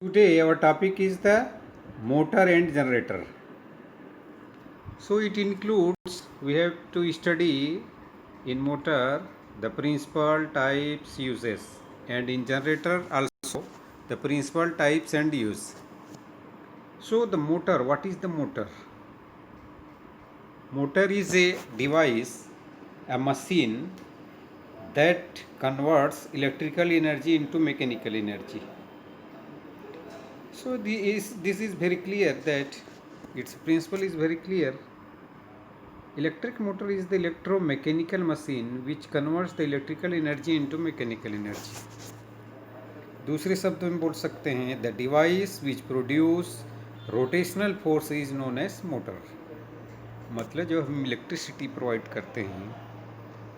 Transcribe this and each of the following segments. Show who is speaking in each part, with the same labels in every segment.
Speaker 1: Today our topic is the motor and generator. So it includes we have to study in motor the principal types uses and in generator also the principal types and use. So the motor, what is the motor? Motor is a device, a machine that converts electrical energy into mechanical energy. So this is very clear that its principle is very clear. Electric motor is the electromechanical machine which converts the electrical energy into mechanical energy. दूसरे शब्द में बोल सकते हैं the device which produce rotational force is known as motor. मतलब जो हम electricity provide करते हैं,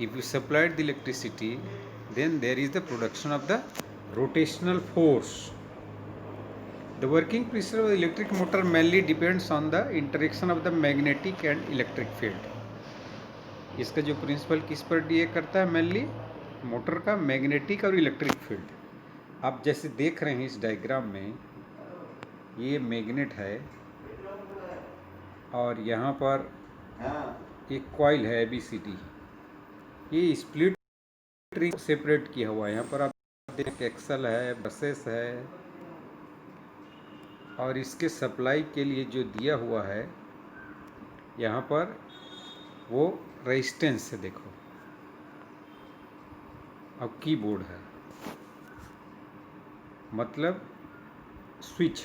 Speaker 1: if you supplied the electricity then there is the production of the rotational force. The working principle of the electric motor mainly depends on the interaction of the magnetic and electric field. इसका जो principal किस पर डिए करता है? Mainly motor का magnetic और electric field. आप जैसे देख रहे हैं इस डायग्राम में, ये मैग्नेट है और यहाँ पर एक कॉइल है ABCD. ये स्प्लिट ट्री सेपरेट किया हुआ है. यहाँ पर आप देख एक्सल है, बसेस है और इसके सप्लाई के लिए जो दिया हुआ है यहाँ पर वो रेजिस्टेंस है. देखो अब कीबोर्ड है, मतलब स्विच.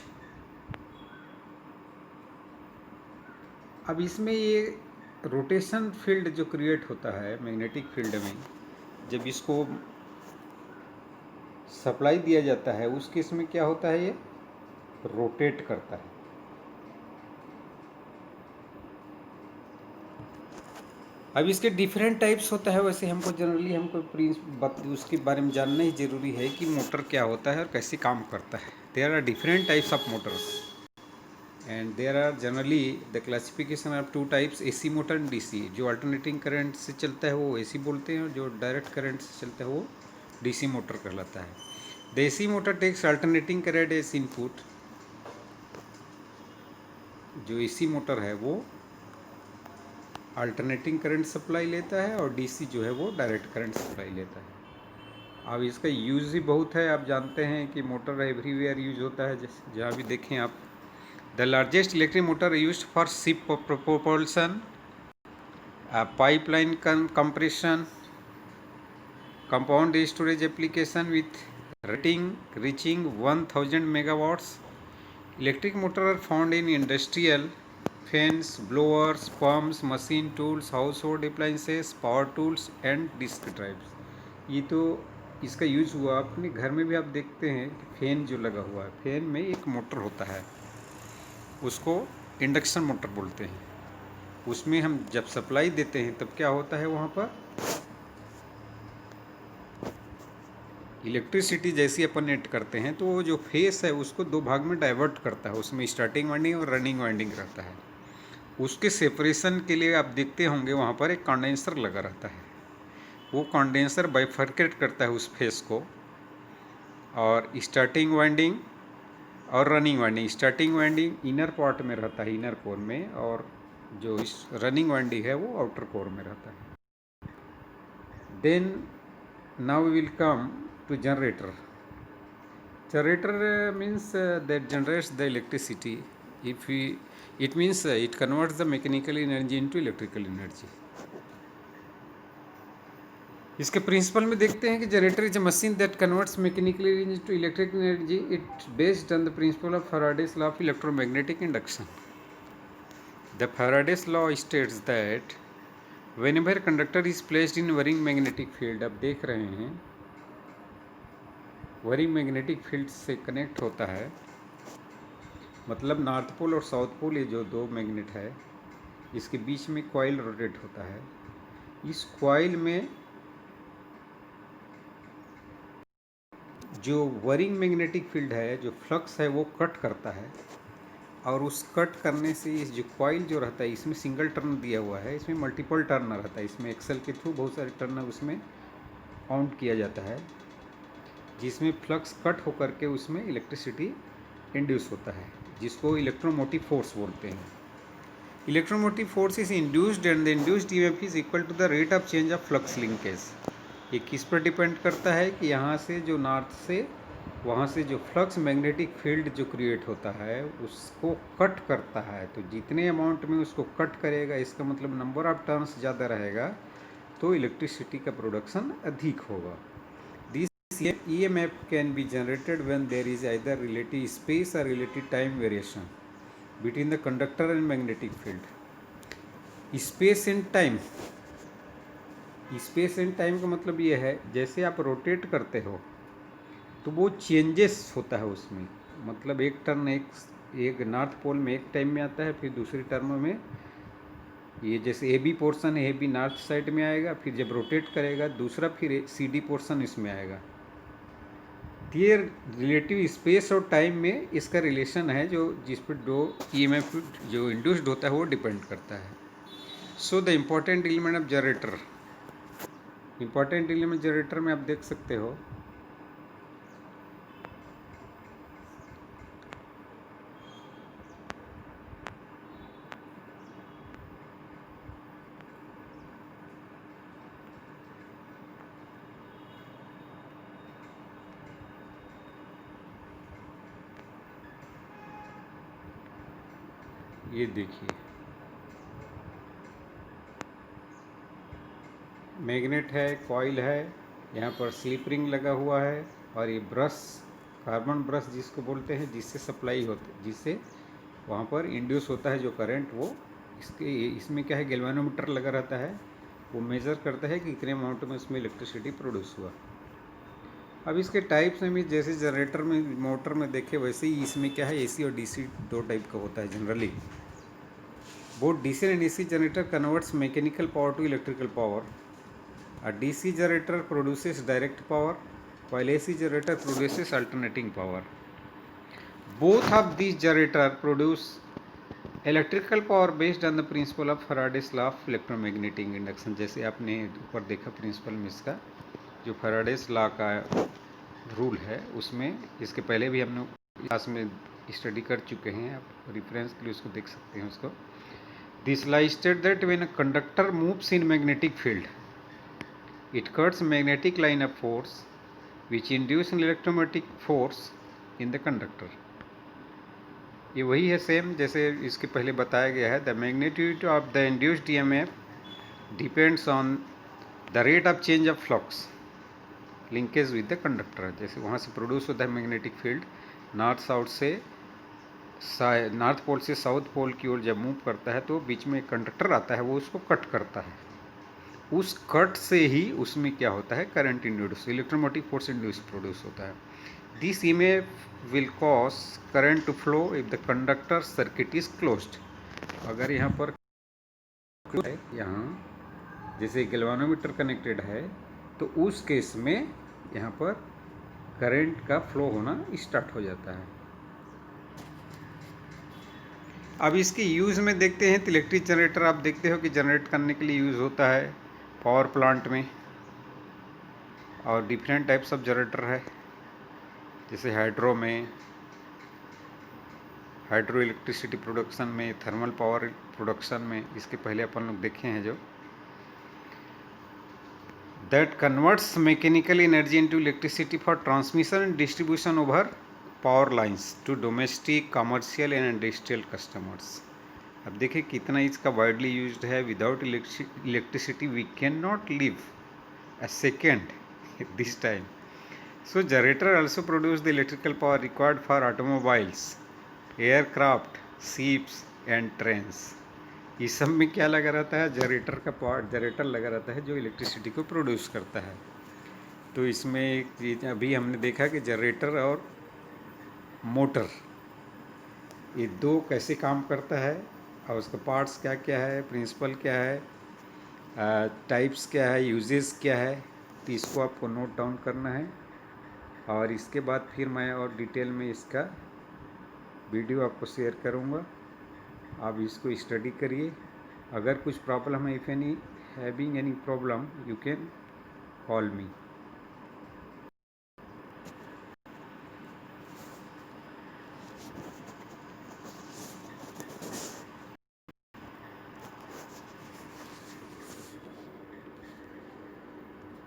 Speaker 1: अब इसमें ये रोटेशन फील्ड जो क्रिएट होता है मैग्नेटिक फील्ड में, जब इसको सप्लाई दिया जाता है उस केस में क्या होता है, ये रोटेट करता है. अब इसके डिफरेंट टाइप्स होता है. वैसे हमको जनरली उसके बारे में जानना ही जरूरी है कि मोटर क्या होता है और कैसे काम करता है. There are different types of motors and there are generally the classification of two types, AC motor and DC. जो अल्टरनेटिंग करंट से चलता है वो AC बोलते हैं और जो डायरेक्ट करंट से चलता है वो DC मोटर कहलाता है. The AC motor takes alternating current as input. जो AC मोटर है वो अल्टरनेटिंग करंट सप्लाई लेता है और DC जो है वो डायरेक्ट करंट सप्लाई लेता है. अब इसका यूज़ ही बहुत है. आप जानते हैं कि मोटर एवरीवेयर यूज होता है, जहाँ भी देखें आप. The largest electric motor used for ship propulsion, pipeline compression, compound storage application with rating reaching 1000 megawatts. Electric motor are found in industrial, fans, blowers, pumps, machine tools, household appliances, power tools and disk drives. ये तो इसका use हुआ. अपने घर में भी आप देखते हैं कि फैन जो लगा हुआ है, फैन में एक मोटर होता है, उसको इंडक्शन मोटर बोलते हैं. उसमें हम जब सप्लाई देते हैं तब क्या होता है, वहाँ पर इलेक्ट्रिसिटी जैसी अपन नेट करते हैं तो वो जो फेस है उसको दो भाग में डाइवर्ट करता है. उसमें स्टार्टिंग वाइंडिंग और रनिंग वाइंडिंग रहता है. उसके सेपरेशन के लिए आप देखते होंगे वहाँ पर एक कंडेंसर लगा रहता है. वो कंडेंसर बाइफरकेट करता है उस फेस को, और स्टार्टिंग वाइंडिंग और running winding. Starting winding inner part में रहता है, इनर कोर में, और जो इस रनिंग वाइंडिंग है वो आउटर कोर में रहता है. Then now we will come to generator. Generator means that generates the electricity. It means it converts the mechanical energy into electrical energy. इसके प्रिंसिपल में देखते हैं कि generator is a machine that converts mechanical energy to electrical energy. It based on the principle of Faraday's law of electromagnetic induction. The Faraday's law states that whenever conductor is placed in varying magnetic field, आप देख रहे हैं worrying magnetic field से connect होता है, मतलब north pole और south pole, ये जो दो मैग्नेट है इसके बीच में कॉइल रोटेट होता है. इस कॉइल में जो वरिंग मैग्नेटिक फील्ड है, जो फ्लक्स है, वो कट करता है. और उस कट करने से इस जो कॉइल जो रहता है इसमें सिंगल टर्न दिया हुआ है, इसमें मल्टीपल टर्न रहता है. इसमें एक्सल के थ्रू बहुत सारे टर्न उसमें काउंट किया जाता है, जिसमें फ्लक्स कट होकर के उसमें इलेक्ट्रिसिटी इंड्यूस होता है, जिसको इलेक्ट्रोमोटिव फोर्स बोलते हैं। Electromotive force is induced and the induced EMF is equal to the rate of change of flux linkage. ये किस पर डिपेंड करता है कि यहाँ से जो नॉर्थ से वहाँ से जो फ्लक्स मैग्नेटिक फील्ड जो क्रिएट होता है उसको कट करता है। तो जितने अमाउंट में उसको कट करेगा, इसका मतलब नंबर ऑफ टर्न्स ज़्यादा रहेगा, तो इलेक्ट्रिसिटी का प्रोडक्शन अधिक होगा। This EMF can be generated when there is either relative space or relative time variation between the conductor and magnetic field. Space and time, space and time का मतलब ये है, जैसे आप रोटेट करते हो तो वो चेंजेस होता है उसमें। मतलब एक टर्न एक नॉर्थ पोल में एक टाइम में आता है, फिर दूसरी टर्म में ये जैसे AB पोर्शन है, AB नॉर्थ साइड में आएगा, फिर जब रोटेट करेगा दूसरा फिर CD पोर्शन इसमें आएगा। ये रिलेटिव स्पेस और टाइम में इसका रिलेशन है, जो जिस पर दो EMF जो इंड्यूस्ड होता है वो डिपेंड करता है। So the important element of generator, important element generator में आप देख सकते हो ये देखिए मैग्नेट है, कॉइल है, यहाँ पर स्लिप रिंग लगा हुआ है, और ये ब्रश, कार्बन ब्रश जिसको बोलते हैं, जिससे सप्लाई होती, जिससे वहाँ पर इंड्यूस होता है जो करंट, वो इसमें क्या है, गैल्वेनोमीटर लगा रहता है, वो मेज़र करता है कि कितने अमाउंट में उसमें इलेक्ट्रिसिटी प्रोड्यूस हुआ। अब इसके टाइप्स में भी जैसे जनरेटर में, मोटर में देखे, वैसे ही इसमें क्या है, AC और DC दो टाइप का होता है generally. Both DC and AC generator converts mechanical power to electrical power. A DC generator produces direct power, while AC generator produces alternating power. Both of these generators produce electrical power based on the principle of Faraday's law of electromagnetic induction. जैसे आपने ऊपर देखा principal में इसका, जो Faraday's law का rule है, उसमें इसके पहले भी हमने क्लास में स्टडी कर चुके हैं, आप रेफरेंस के लिए उसको देख सकते हैं उसको। This law states that when a conductor moves in magnetic field, it cuts magnetic line of force which induces an electromagnetic force in the conductor. ये वही है सेम जैसे इसके पहले बताया गया है। The magnitude of the induced EMF depends on the rate of change of flux linkage with the conductor. जैसे वहाँ से प्रोड्यूस होता है मैग्नेटिक फील्ड, नॉर्थ साउथ से, नॉर्थ पोल से साउथ पोल की ओर जब मूव करता है तो बीच में एक कंडक्टर आता है, वो उसको कट करता है। उस कट से ही उसमें क्या होता है, current induce, electromotive force induce produce होता है। This EMF will cause current to flow if the conductor circuit is closed. अगर यहाँ पर है, यहाँ जैसे गैल्वेनोमीटर कनेक्टेड है, तो उस केस में यहाँ पर करंट का फ्लो होना स्टार्ट हो जाता है। अब इसके यूज़ में देखते हैं तो इलेक्ट्रिक जनरेटर आप देखते हो कि जनरेट करने के लिए यूज़ होता है पावर प्लांट में, और डिफरेंट टाइप्स ऑफ जनरेटर है, जैसे हाइड्रो में, हाइड्रो इलेक्ट्रिसिटी प्रोडक्शन में, थर्मल पावर प्रोडक्शन में। इसके पहले अपन लोग देखे हैं जो that converts mechanical energy into electricity for transmission and distribution over power lines to domestic, commercial and industrial customers. अब देखिए कितना इसका वाइडली यूज्ड है। Without electricity we can not live a second this time. So generator also produce the electrical power required for automobiles, aircraft, ships and trains. इस सब में क्या लगा रहता है, जनरेटर का पार्ट, जनरेटर लगा रहता है जो इलेक्ट्रिसिटी को प्रोड्यूस करता है। तो इसमें एक चीज़ अभी हमने देखा कि जनरेटर और मोटर, ये दो कैसे काम करता है और उसका पार्ट्स क्या क्या है, प्रिंसिपल क्या है, टाइप्स क्या है, यूजेस क्या है, तो इसको आपको नोट डाउन करना है। और इसके बाद फिर मैं और डिटेल में इसका वीडियो आपको शेयर करूँगा, आप इसको स्टडी करिए। अगर कुछ प्रॉब्लम है, if any having any problem, you can call me.